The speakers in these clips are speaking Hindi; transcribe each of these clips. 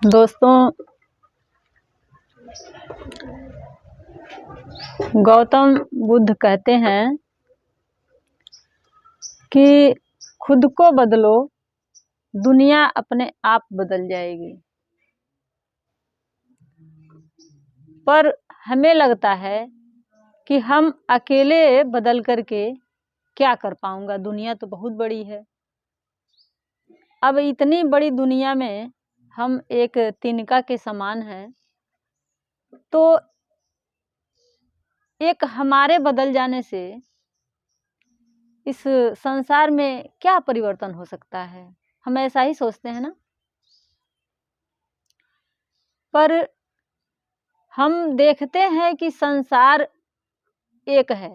दोस्तों, गौतम बुद्ध कहते हैं कि खुद को बदलो, दुनिया अपने आप बदल जाएगी। पर हमें लगता है कि हम अकेले बदल करके क्या कर पाऊंगा, दुनिया तो बहुत बड़ी है। अब इतनी बड़ी दुनिया में हम एक तिनका के समान हैं, तो एक हमारे बदल जाने से इस संसार में क्या परिवर्तन हो सकता है, हम ऐसा ही सोचते हैं ना। पर हम देखते हैं कि संसार एक है,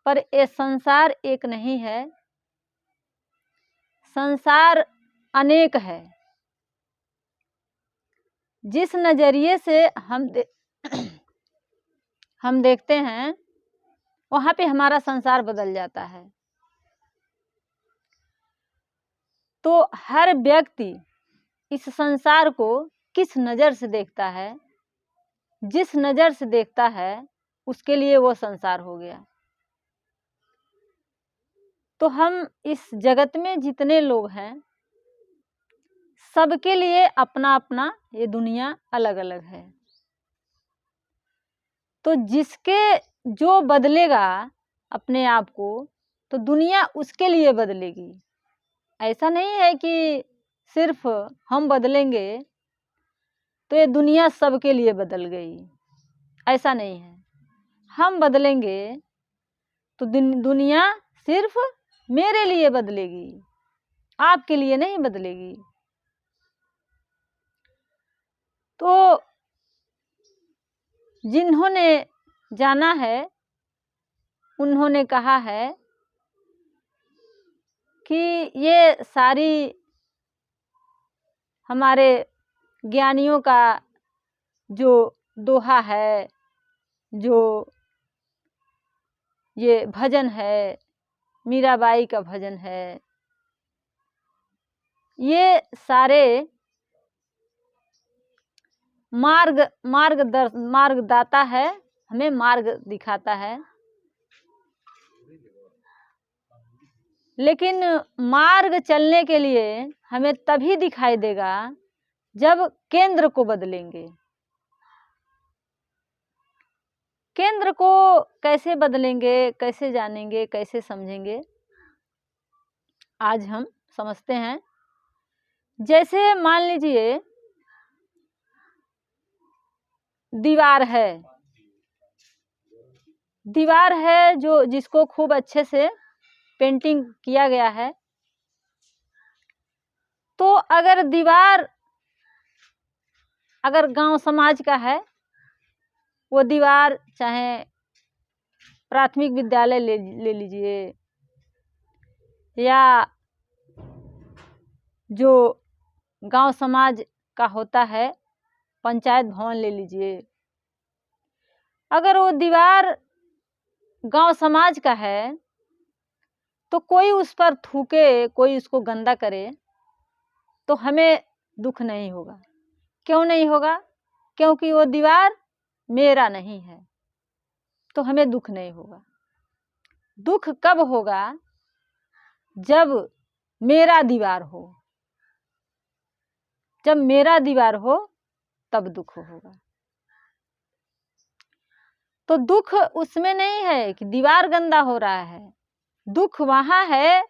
पर ये संसार एक नहीं है, संसार अनेक है। जिस नजरिए से हम देखते हैं, वहां पे हमारा संसार बदल जाता है। तो हर व्यक्ति इस संसार को किस नज़र से देखता है, जिस नज़र से देखता है उसके लिए वो संसार हो गया। तो हम इस जगत में जितने लोग हैं, सबके लिए अपना अपना ये दुनिया अलग अलग है। तो जिसके जो बदलेगा अपने आप को, तो दुनिया उसके लिए बदलेगी। ऐसा नहीं है कि सिर्फ हम बदलेंगे तो ये दुनिया सबके लिए बदल गई, ऐसा नहीं है। हम बदलेंगे तो दुनिया सिर्फ मेरे लिए बदलेगी, आपके लिए नहीं बदलेगी। तो जिन्होंने जाना है उन्होंने कहा है कि ये सारी हमारे ज्ञानियों का जो दोहा है, जो ये भजन है, मीराबाई का भजन है, ये सारे मार्गदाता है, हमें मार्ग दिखाता है। लेकिन मार्ग चलने के लिए हमें तभी दिखाई देगा जब केंद्र को बदलेंगे। केंद्र को कैसे बदलेंगे, कैसे जानेंगे, कैसे समझेंगे, आज हम समझते हैं। जैसे मान लीजिए दीवार है जो जिसको खूब अच्छे से पेंटिंग किया गया है। तो अगर दीवार अगर गांव समाज का है, वो दीवार चाहे प्राथमिक विद्यालय ले लीजिए, या जो गांव समाज का होता है पंचायत भवन ले लीजिए। अगर वो दीवार गांव समाज का है तो कोई उस पर थूके, कोई उसको गंदा करे तो हमें दुख नहीं होगा। क्यों नहीं होगा? क्योंकि वो दीवार मेरा नहीं है, तो हमें दुख नहीं होगा। दुख कब होगा? जब मेरा दीवार हो। जब मेरा दीवार हो तब दुख होगा। तो दुख उसमें नहीं है कि दीवार गंदा हो रहा है, दुख वहां है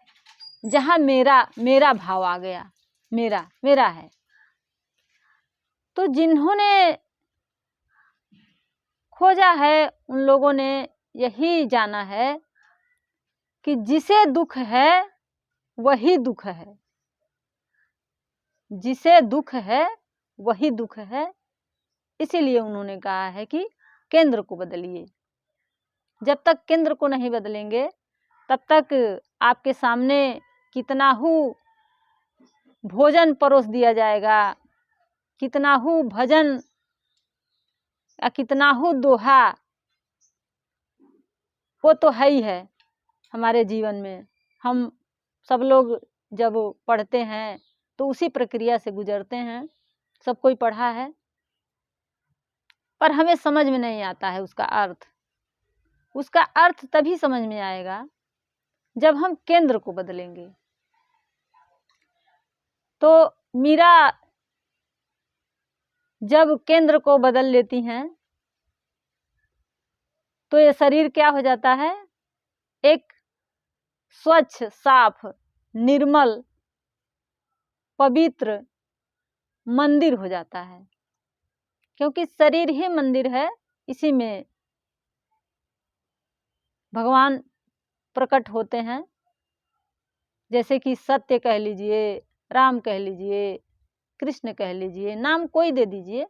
जहां मेरा भाव आ गया, मेरा है। तो जिन्होंने खोजा है उन लोगों ने यही जाना है कि जिसे दुख है वही दुख है, जिसे दुख है वही दुख है। इसीलिए उन्होंने कहा है कि केंद्र को बदलिए। जब तक केंद्र को नहीं बदलेंगे तब तक आपके सामने कितना ही भोजन परोस दिया जाएगा, कितना ही भजन या कितना ही दोहा, वो तो है ही है हमारे जीवन में। हम सब लोग जब पढ़ते हैं तो उसी प्रक्रिया से गुजरते हैं। सब कोई पढ़ा है, पर हमें समझ में नहीं आता है उसका अर्थ। उसका अर्थ तभी समझ में आएगा जब हम केंद्र को बदलेंगे। तो मीरा जब केंद्र को बदल लेती हैं तो ये शरीर क्या हो जाता है, एक स्वच्छ, साफ, निर्मल, पवित्र मंदिर हो जाता है। क्योंकि शरीर ही मंदिर है, इसी में भगवान प्रकट होते हैं। जैसे कि सत्य कह लीजिए, राम कह लीजिए, कृष्ण कह लीजिए, नाम कोई दे दीजिए,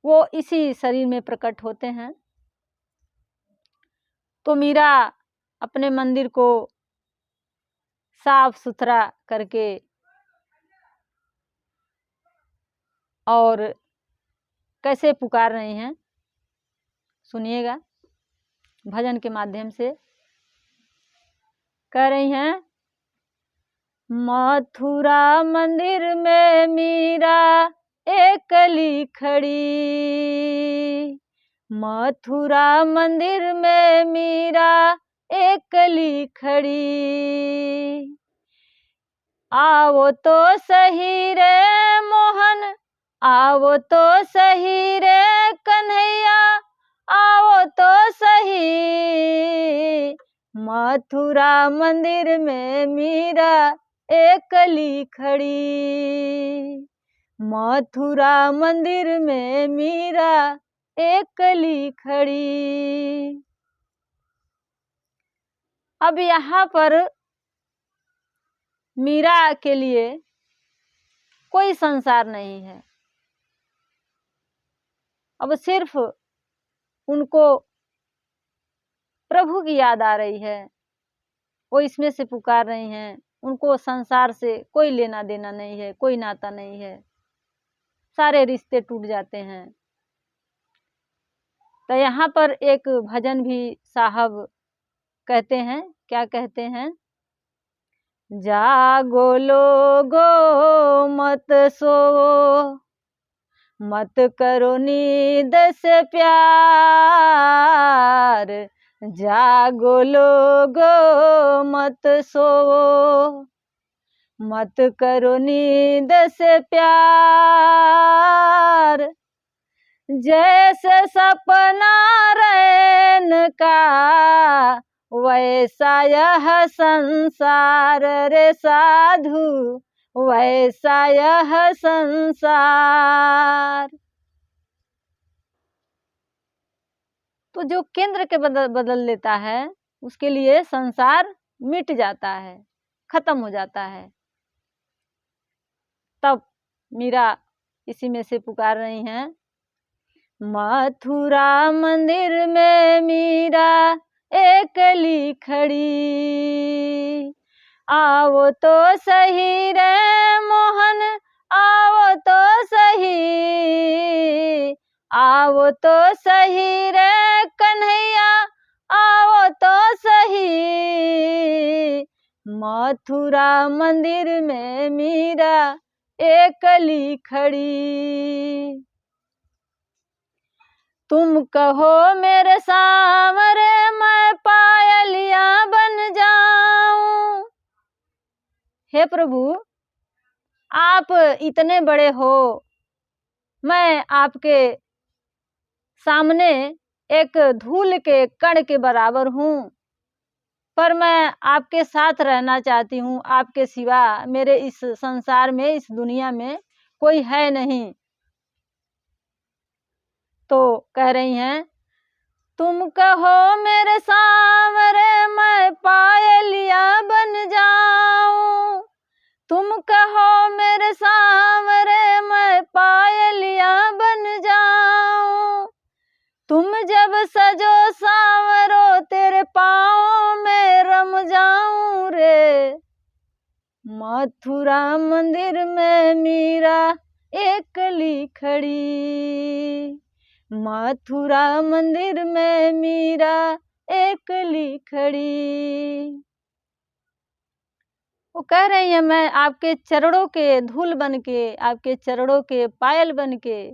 वो इसी शरीर में प्रकट होते हैं। तो मीरा अपने मंदिर को साफ सुथरा करके और कैसे पुकार रही हैं, सुनिएगा भजन के माध्यम से। कह रही हैं, मथुरा मंदिर में मीरा एकली खड़ी, मथुरा मंदिर में मीरा एकली खड़ी, आओ तो सही रे मोहन, आओ तो सही रे कन्हैया, आओ तो सही, मथुरा मंदिर में मीरा एकली खड़ी, मथुरा मंदिर में मीरा एकली खड़ी। अब यहाँ पर मीरा के लिए कोई संसार नहीं है। अब सिर्फ उनको प्रभु की याद आ रही है, वो इसमें से पुकार रही हैं। उनको संसार से कोई लेना देना नहीं है, कोई नाता नहीं है, सारे रिश्ते टूट जाते हैं। तो यहाँ पर एक भजन भी साहब कहते हैं, क्या कहते हैं, जागो लोगो मत सो, मत करो नींद से प्यार, जागो लोगो मत सो, मत करो नींद से प्यार, जैसे सपना रैन का वैसा यह संसार रे साधु, वैसा यह संसार। तो जो केंद्र के बदल लेता है उसके लिए संसार मिट जाता है, खत्म हो जाता है। तब मीरा इसी में से पुकार रही हैं, मथुरा मंदिर में मीरा एकली खड़ी, आओ तो सही रे मोहन, आओ तो सही, आओ तो सही रे कन्हैया, आओ तो सही, मथुरा मंदिर में मीरा एकली खड़ी। तुम कहो मेरे सांवरे मैं पायलिया बन जाऊं। हे प्रभु, आप इतने बड़े हो, मैं आपके सामने एक धूल के कण के बराबर हूँ, पर मैं आपके साथ रहना चाहती हूँ। आपके सिवा मेरे इस संसार में, इस दुनिया में कोई है नहीं। तो कह रही हैं, तुम कहो मेरे सांवरे मैं पायलिया बन जाऊं, तुम कहो मेरे सांवरे मैं पायलिया बन जाऊं, तुम जब सजो सांवरो तेरे पाँव में रम जाऊं रे, मथुरा मंदिर में मीरा एकली खड़ी, मथुरा मंदिर में मीरा एकली खड़ी। वो कह रही हैं मैं आपके चरणों के धूल बन के, आपके चरणों के पायल बन के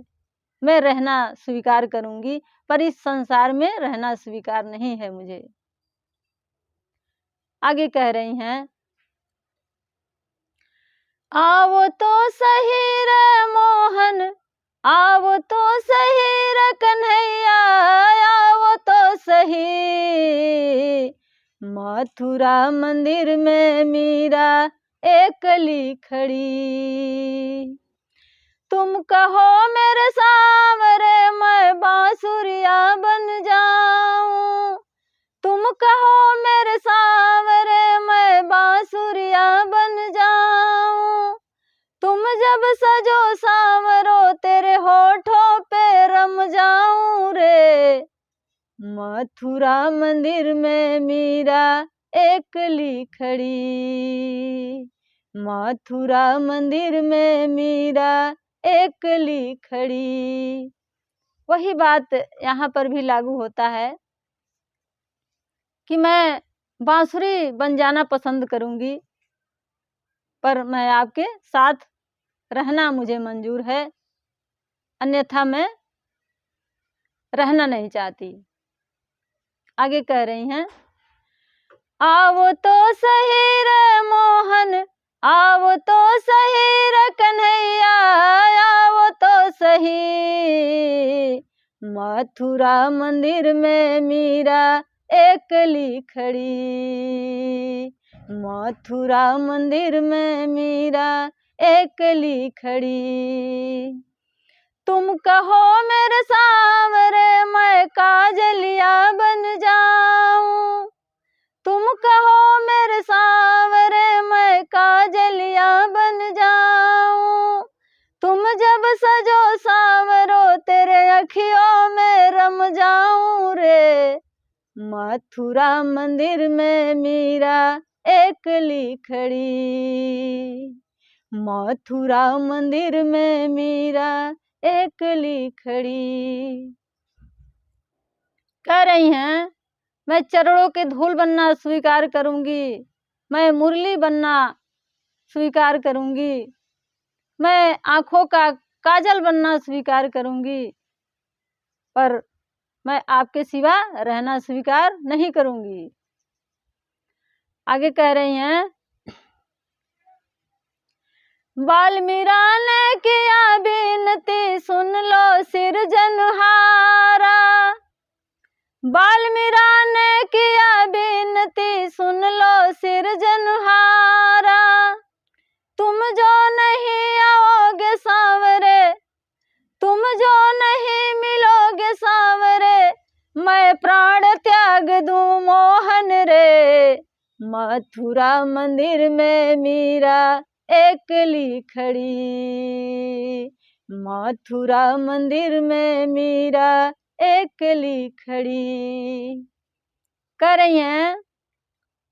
मैं रहना स्वीकार करूँगी, पर इस संसार में रहना स्वीकार नहीं है मुझे। आगे कह रही हैं, आओ तो सही रे मोहन, आओ तो सही रे कन्हैया, आओ तो सही। मथुरा मंदिर में मीरा एकली खड़ी। तुम कहो मेरे सावरे मैं बांसुरिया बन जाऊं, तुम कहो मेरे सावरे मैं बांसुरिया बन जाऊं। तुम जब सजो सावरो तेरे होठों पे रम जाऊं रे। मथुरा मंदिर में मीरा एकली खड़ी, मथुरा मंदिर में मीरा एकली खड़ी। वही बात यहाँ पर भी लागू होता है कि मैं बांसुरी बन जाना पसंद करूँगी, पर मैं आपके साथ रहना मुझे मंजूर है, अन्यथा मैं रहना नहीं चाहती। आगे कह रही हैं, आओ तो सही रे मोहन, आओ तो सही रे कन्हैया, आओ तो सही। मथुरा मंदिर में मीरा एकली खड़ी, मथुरा मंदिर में मीरा एकली खड़ी। तुम कहो मेरे सावरे मैं काजलिया बन जाऊं, तुम कहो मेरे सावरे मैं काजलिया बन जाऊं। तुम जब सजो सावरो तेरे अखियों में रम जाऊं रे। मथुरा मंदिर में मीरा एकली खड़ी, मथुरा मंदिर में मीरा एकली खड़ी। कह रही हैं, मैं चरणों के धूल बनना स्वीकार करूँगी, मैं मुरली बनना स्वीकार करूँगी, मैं आँखों का काजल बनना स्वीकार करूँगी, पर मैं आपके सिवा रहना स्वीकार नहीं करूँगी। आगे कह रही हैं, बाल्मीरा ने किया विनती सुन लो सिरजनहारा, बाल्मीरा ने किया विनती सुन लो सिरजनहारा। तुम जो नहीं आओगे सांवरे, तुम जो नहीं मिलोगे सांवरे, मैं प्राण त्याग दूं मोहन रे। मथुरा मंदिर में मीरा एकली खड़ी, मथुरा मंदिर में मीरा एकली खड़ी। कह रही हैं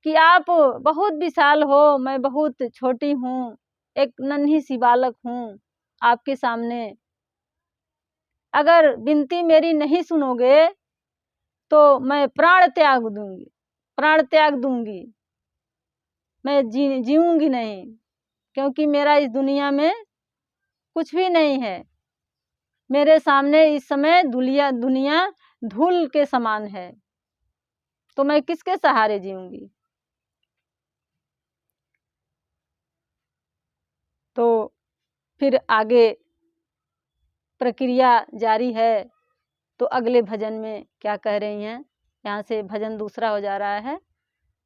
कि आप बहुत विशाल हो, मैं बहुत छोटी हूँ, एक नन्ही सी बालक हूँ आपके सामने। अगर विनती मेरी नहीं सुनोगे तो मैं प्राण त्याग दूंगी, प्राण त्याग दूंगी, मैं जीऊंगी नहीं, क्योंकि मेरा इस दुनिया में कुछ भी नहीं है। मेरे सामने इस समय दुनिया धूल के समान है, तो मैं किसके सहारे जीऊंगी। तो फिर आगे प्रक्रिया जारी है। तो अगले भजन में क्या कह रही हैं, यहाँ से भजन दूसरा हो जा रहा है,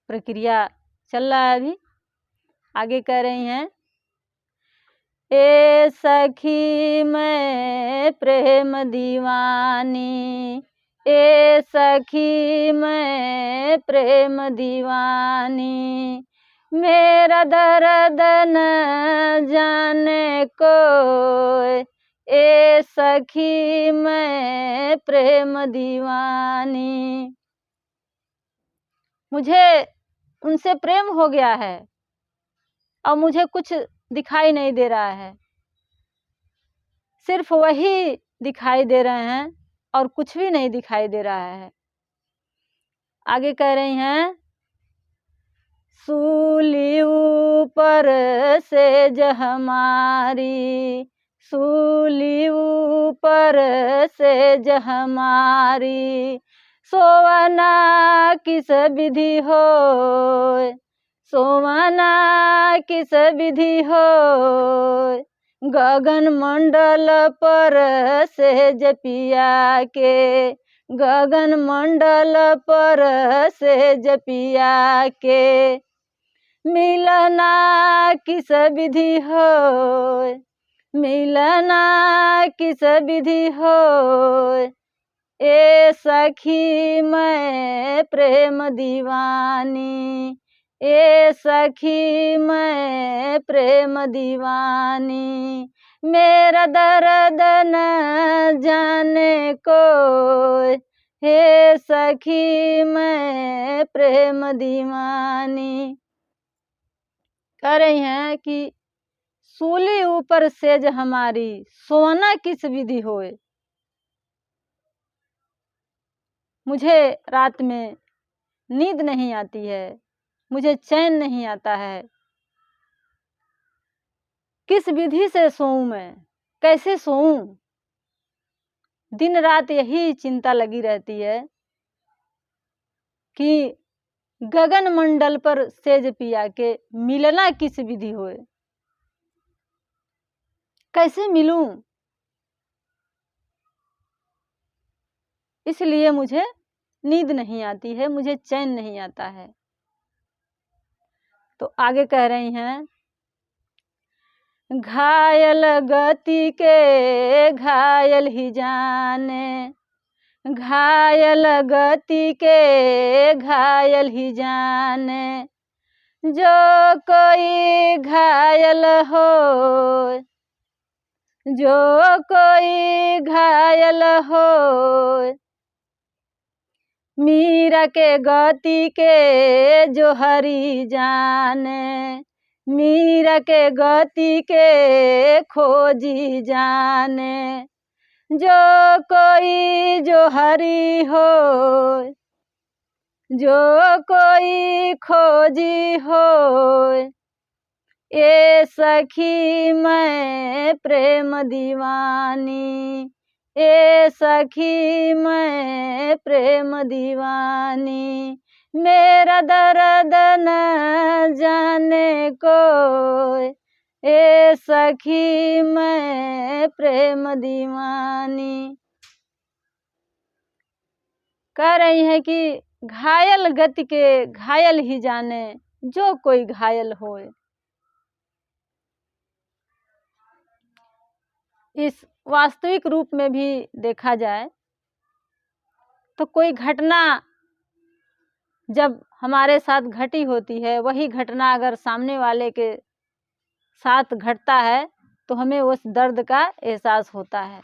प्रक्रिया चल रहा है अभी। आगे कह रही हैं, ए सखी मैं प्रेम दीवानी, ए सखी मैं प्रेम दीवानी, मेरा दर्द न जाने को, ए सखी मैं प्रेम दीवानी। मुझे उनसे प्रेम हो गया है और मुझे कुछ दिखाई नहीं दे रहा है, सिर्फ वही दिखाई दे रहे हैं और कुछ भी नहीं दिखाई दे रहा है। आगे कह रही हैं, सूली ऊपर सेज हमारी, सूली ऊपर सेज हमारी, सोवना किस विधि होय, सोवना किस विधि होय, गगन मंडल पर सेज पिया के, गगन मंडल पर सेज पिया के, मिलना किस विधि होय, मिलना किस विधि होय, ए सखी मैं प्रेम दीवानी, ए सखी मैं प्रेम दीवानी, मेरा दर्द न जाने कोई, हे सखी मैं प्रेम दीवानी। कह रही हैं कि सूली ऊपर सेज हमारी, सोना किस विधि होए, मुझे रात में नींद नहीं आती है, मुझे चैन नहीं आता है, किस विधि से सोऊं मैं, कैसे सोऊं, दिन रात यही चिंता लगी रहती है कि गगन मंडल पर सेज पिया के मिलना किस विधि होए, कैसे मिलूं, इसलिए मुझे नींद नहीं आती है, मुझे चैन नहीं आता है। तो आगे कह रही हैं, घायल गति के घायल ही जाने, घायल गति के घायल ही जाने, जो कोई घायल हो, जो कोई घायल हो, मीरा के गति के जो हरि जाने, मीरा के गति के खोजी जाने, जो कोई जो हरि हो, जो कोई खोजी हो, ए सखी मैं प्रेम दीवानी, ए सखी मैं प्रेम दीवानी, मेरा दर्द न जाने कोई, ए सखी मैं प्रेम दीवानी। कह रही है कि घायल गति के घायल ही जाने, जो कोई घायल होए। इस वास्तविक रूप में भी देखा जाए तो कोई घटना जब हमारे साथ घटी होती है, वही घटना अगर सामने वाले के साथ घटता है तो हमें उस दर्द का एहसास होता है।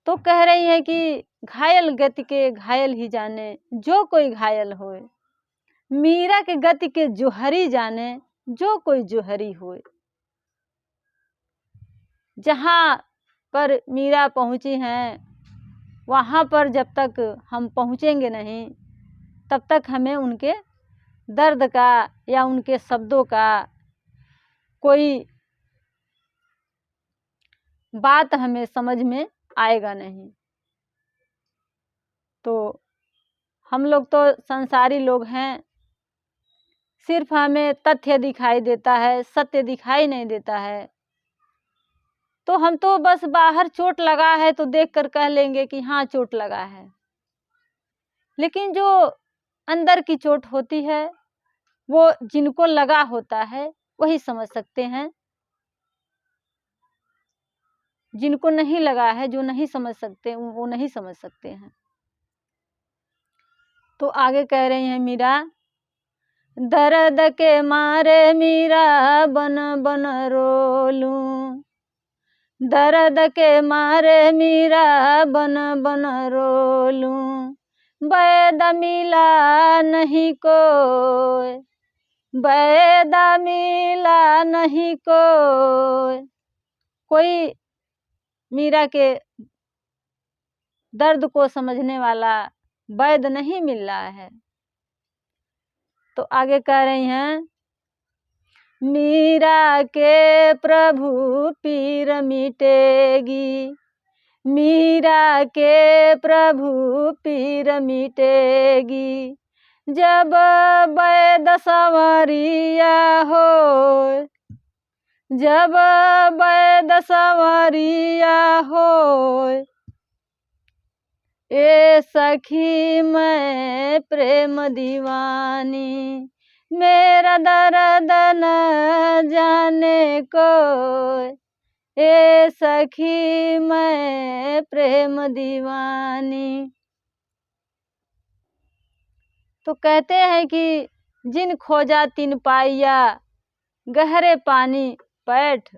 तो कह रही है कि घायल गति के घायल ही जाने, जो कोई घायल होए, मीरा के गति के जोहरी जाने, जो कोई जोहरी होए। जहाँ पर मीरा पहुँची हैं, वहाँ पर जब तक हम पहुँचेंगे नहीं, तब तक हमें उनके दर्द का या उनके शब्दों का कोई बात हमें समझ में आएगा नहीं। तो हम लोग तो संसारी लोग हैं, सिर्फ हमें तथ्य दिखाई देता है, सत्य दिखाई नहीं देता है। तो हम तो बस बाहर चोट लगा है तो देखकर कह लेंगे कि हाँ चोट लगा है, लेकिन जो अंदर की चोट होती है वो जिनको लगा होता है वही समझ सकते हैं, जिनको नहीं लगा है, जो नहीं समझ सकते, वो नहीं समझ सकते हैं। तो आगे कह रही हैं मीरा, दर्द के मारे मीरा बन बन रोलूं, दर्द के मारे मीरा बन बन रोलूं, वैद मिला नहीं कोई, वैद मिला नहीं कोई मीरा के दर्द को समझने वाला वैद नहीं मिल रहा है। तो आगे कह रही हैं, मीरा के प्रभु पीर मिटेगी, मीरा के प्रभु पीर मिटेगी, जब वैद संवरिया हो, जब वैद संवरिया हो। ए सखी मैं प्रेम दीवानी, मेरा दर्द न जाने को। ए सखी मैं प्रेम दीवानी। तो कहते हैं कि जिन खोजा तिन पाइया, गहरे पानी बैठ,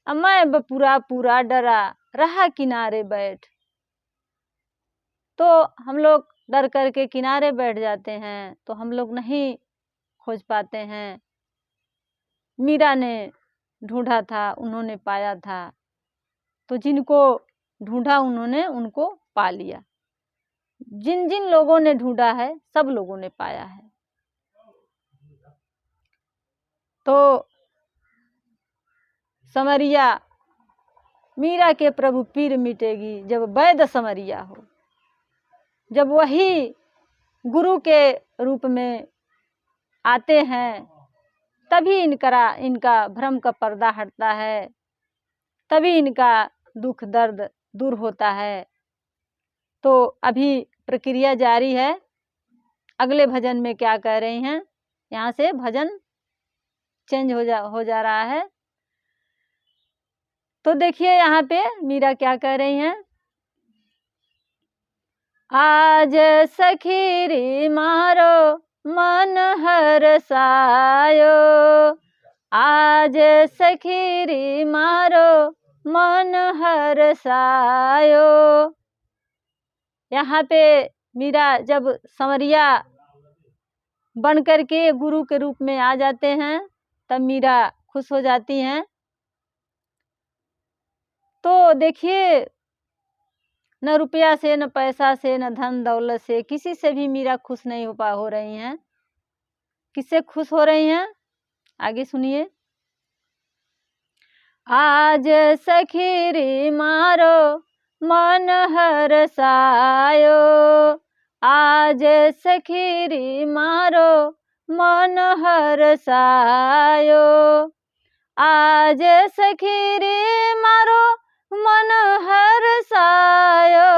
मैं पूरा पूरा डरा रहा किनारे बैठ। तो हम लोग डर करके किनारे बैठ जाते हैं, तो हम लोग नहीं खोज पाते हैं। मीरा ने ढूंढा था, उन्होंने पाया था, तो जिनको ढूंढा उन्होंने उनको पा लिया। जिन जिन लोगों ने ढूंढा है सब लोगों ने पाया है। तो समरिया, मीरा के प्रभु पीर मिटेगी जब वैद समरिया हो। जब वही गुरु के रूप में आते हैं तभी इनका भ्रम का पर्दा हटता है, तभी इनका दुख दर्द दूर होता है। तो अभी प्रक्रिया जारी है। अगले भजन में क्या कह रही हैं, यहाँ से भजन चेंज हो जा रहा है। तो देखिए यहाँ पे मीरा क्या कह रही हैं, आज सखीरी मारो मन हरसायो, आज सखीरी मारो मन हरसायो। यहाँ पे मीरा जब संवरिया बन करके गुरु के रूप में आ जाते हैं तब मीरा खुश हो जाती हैं। तो देखिए, न रुपया से, न पैसा से, न धन दौलत से, किसी से भी मीरा खुश नहीं हो रही हैं। किससे खुश हो रही हैं, आगे सुनिए। आज सखीरी मारो मन हरसायो, आज सखीरी मारो मन हरसायो, आज सखीरी मारो मन हरसायो,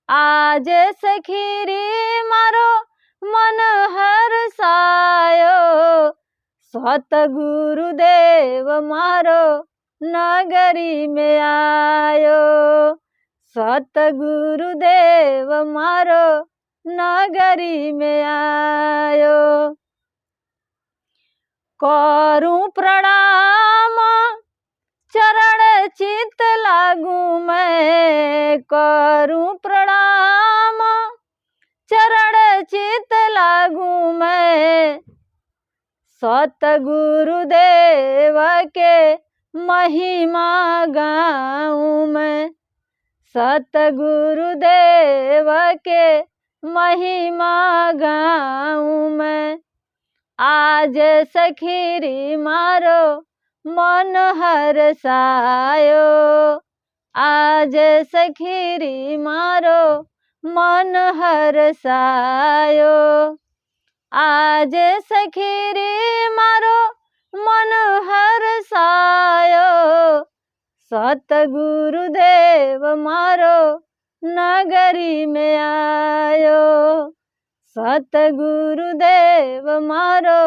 आज सखीरी मारो मन हरसायो, सतगुरुदेव मारो नगरी में आयो, सतगुरुदेव मारो नगरी में आयो। करूं प्रणाम चरण चित लागू मैं, करूं प्रणाम चरण चित लागू मैं, सतगुरुदेव के महिमा गाऊं मैं, सतगुरुदेव के महिमा गाऊं मैं। आज सखीरी मारो मन हरसायो, आज सखीरी मारो मन हरसायो, आज सखीरी मारो मन हरसायो, सतगुरुदेव मारो नगरी में आयो, सतगुरुदेव मारो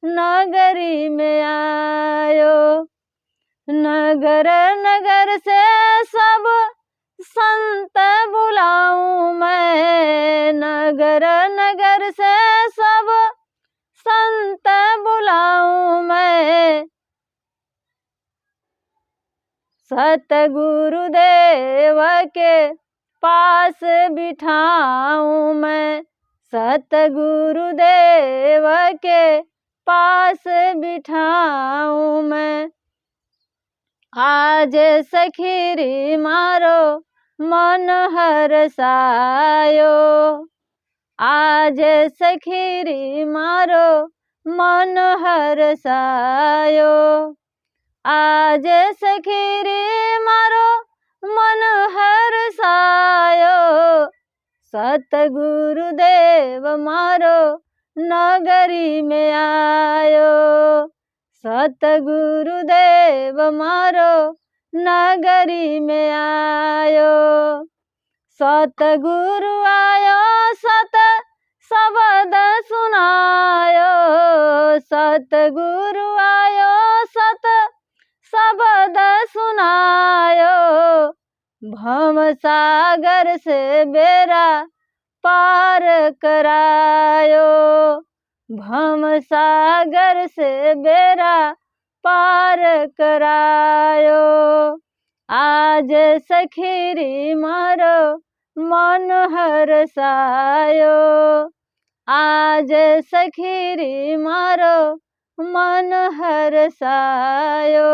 नगरी में आयो। नगर नगर से सब संत बुलाऊं मैं, नगर नगर से सब संत बुलाऊं मैं, सतगुरुदेव के पास बिठाऊं मैं, सतगुरुदेव के पास बिठाऊं मैं। आज सखीरी मारो मन हरसायो, आज सखीरी मारो मन हरसायो। आज सखीरी मारो मन हरसायो। सतगुरुदेव मारो नगरी में आयो। सतगुरुदेव मारो नगरी में आयो। सतगुरु आयो सत शब्द सुनायो। सतगुरु आयो सत शब्द सुनायो। भव सागर से बेड़ा पार करायो। भव सागर से बेड़ा पार करायो। आज सखीरी मारो मन हरसायो। आज सखीरी मारो मन हरसायो।